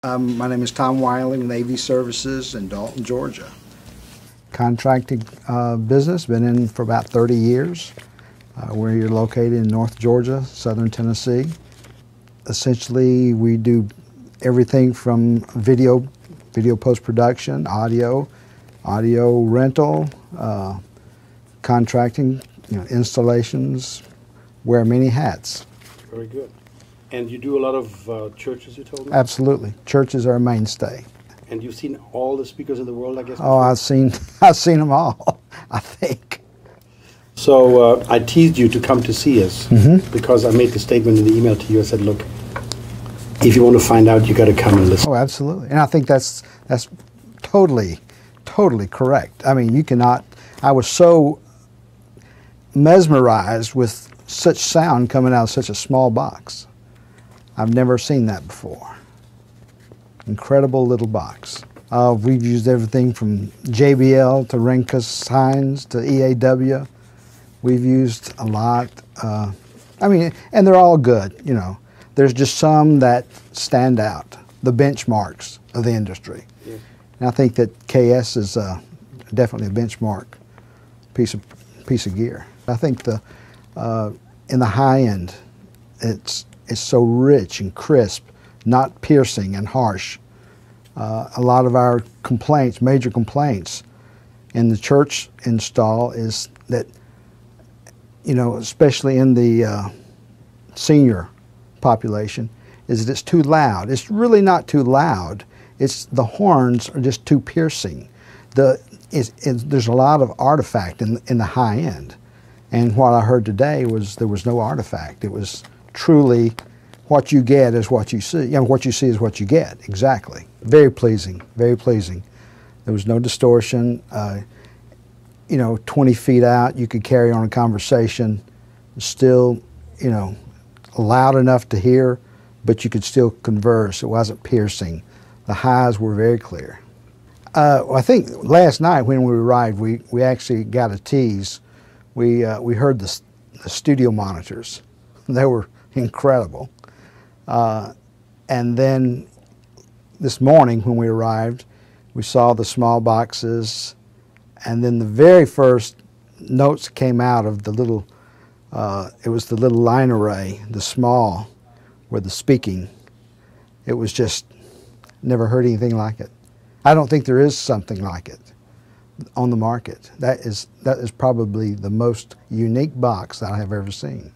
My name is Tom Wiley with AV Services in Dalton, Georgia. Contracting business, been in for about 30 years. We're here located in North Georgia, Southern Tennessee. Essentially, we do everything from video post-production, audio rental, contracting, installations, wear many hats. Very good. And you do a lot of churches, you told me? Absolutely. Churches are a mainstay. And you've seen all the speakers in the world, I guess? Oh, I've seen them all, I think. So I teased you to come to see us because I made the statement in the email to you. I said, look, if you want to find out, you got to come and listen. Oh, absolutely. And I think that's totally correct. I mean, you cannot, I was so mesmerized with such sound coming out of such a small box. I've never seen that before. Incredible little box. We've used everything from JBL to Renkus Heinz to EAW. We've used a lot. I mean, and they're all good, There's just some that stand out, the benchmarks of the industry. Yeah. And I think that KS is definitely a benchmark piece of gear. I think in the high end, it's so rich and crisp, not piercing and harsh. A lot of our complaints, major complaints in the church install is that, especially in the senior population, is that it's too loud. It's really not too loud. It's the horns are just too piercing. There's a lot of artifact in the high end. And what I heard today was there was no artifact. It was truly what you get is what you see. What you see is what you get, exactly. Very pleasing, very pleasing. There was no distortion. 20 feet out, you could carry on a conversation, still, loud enough to hear, but you could still converse. It wasn't piercing. The highs were very clear. I think last night when we arrived, we actually got a tease. We heard the studio monitors. They were incredible. And then this morning when we arrived, we saw the small boxes, and then the very first notes came out of the little, it was the little line array, the small, with the speaking. It was just, never heard anything like it. I don't think there is something like it on the market. That is probably the most unique box that I have ever seen.